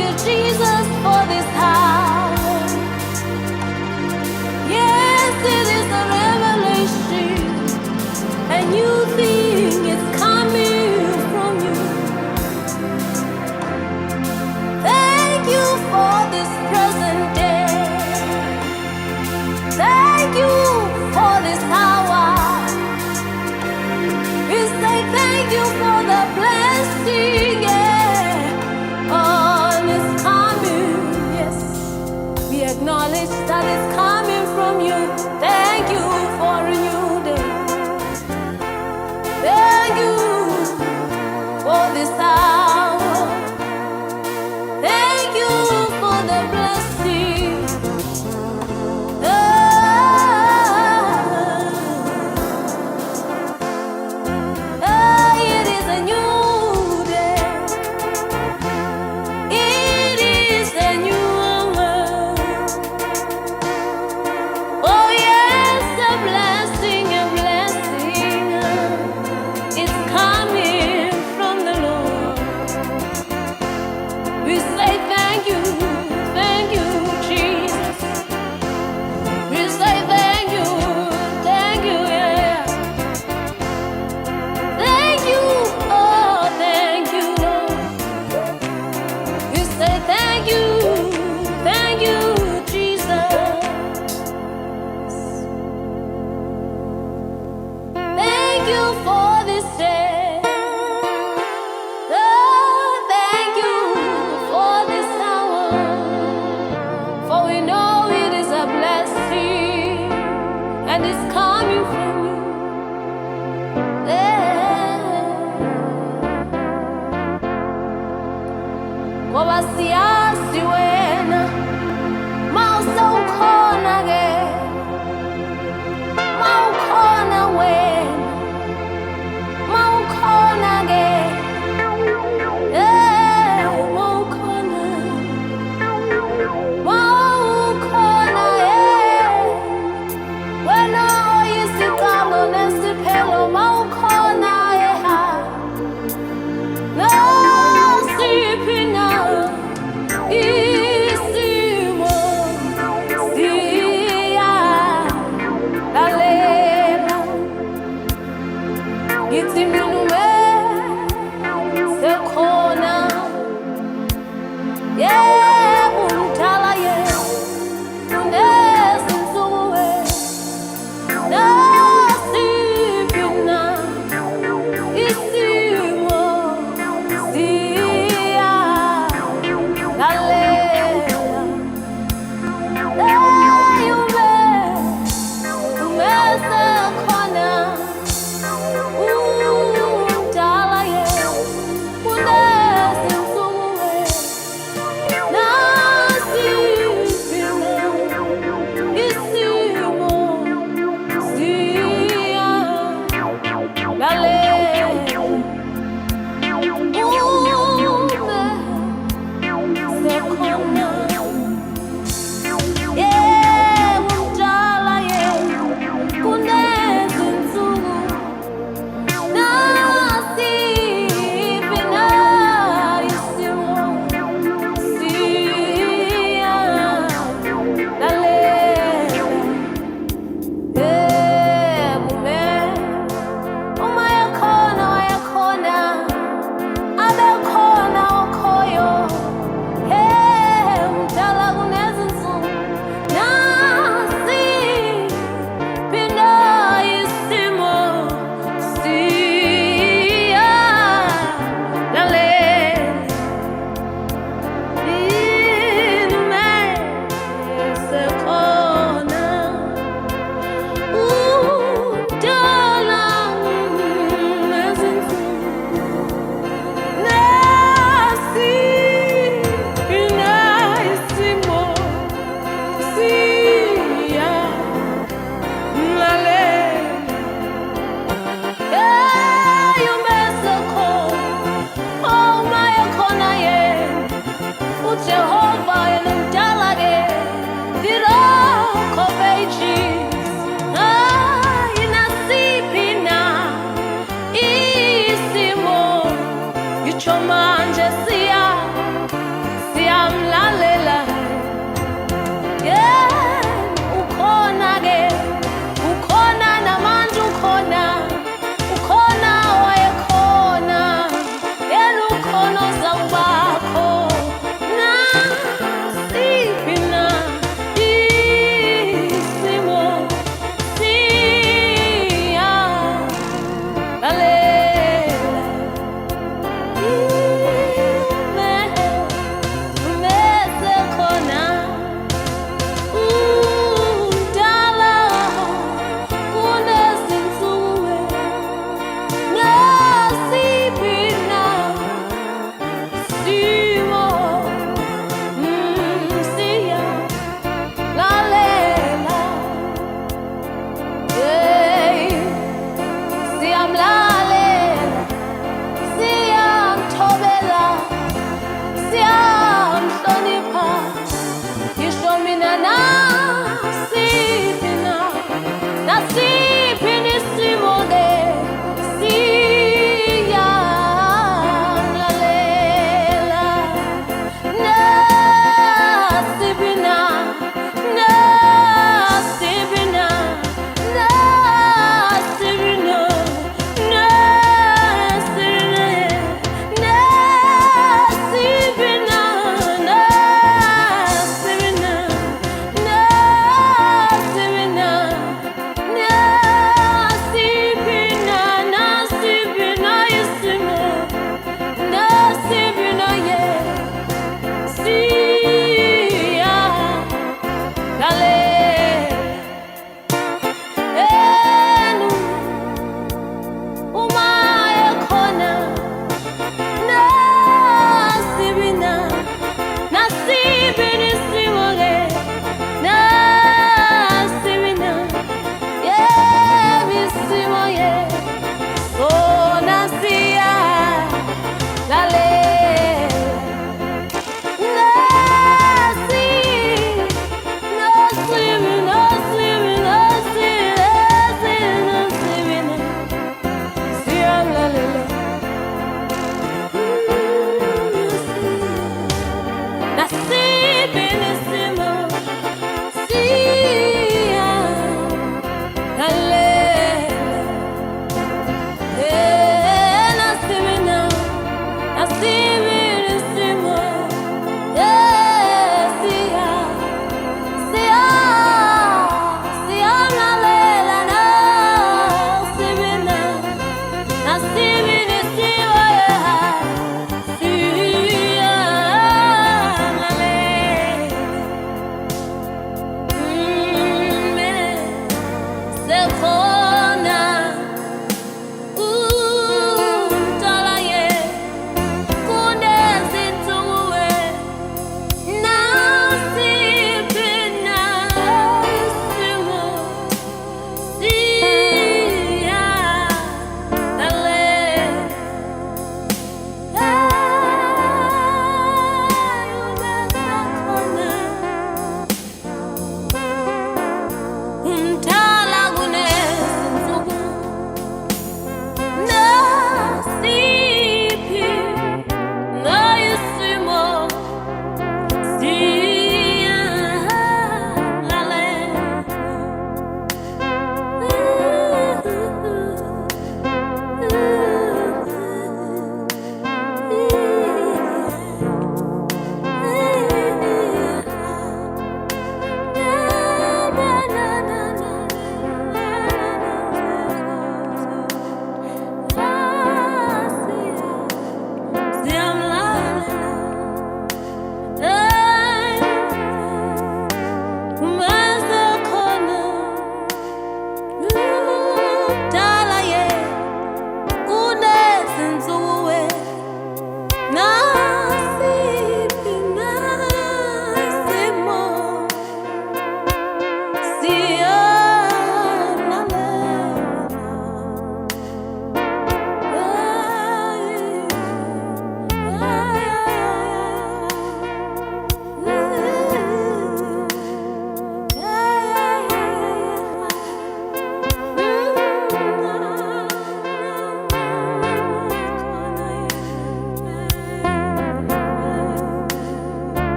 you, Jesus, for this hour. Yes, it is a revelation, a new thing is coming from you. Thank you for this present day. Thank you for this hour. We say thank you for the blessing, yeah. On it's coming, yes. We acknowledge that it's coming from you. Thank you for a new day. Thank you for this hour. Thank you for the blessing. It is a new day. It is a new hour. Oh yes, a blessing, a blessing. It's coming from the Lord. We say thank you, Jesus. We say thank you, yeah. Thank you, oh, thank you, Lord. We say thank you, Jesus. Thank you for this day. Oh, thank you for this hour. For we know it is a blessing, and it's coming from you. Ngoba siyazi wena mawusawukhona ke, mawukhona wena, mawukhona ke, mawukhona, mawukhona, wena oyisiqalo nesiphelo, mawukhona Nosipho na isimo siyalalela, ngithi mina sekhona, yebo umdala yebo unezinsuku Nosipho na isimo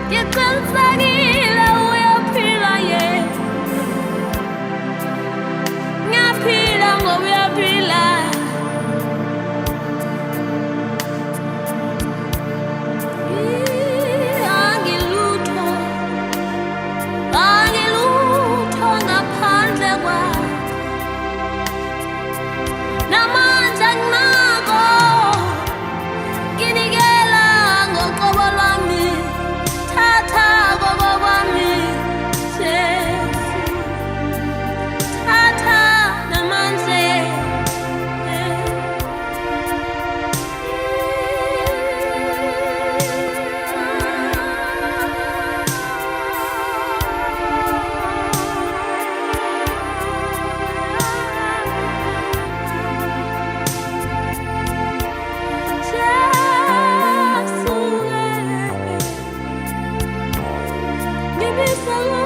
Ngicinisekile uyaphila yena. Ngiyaphila ngoba uyaphila. Angilutho, angilutho ngaphandle kwakhe. Namandla nginako, nginikela ngoqobo lwami. Thatha kobo kwami, Jesu. Thatha namandla. Jesu, give me some.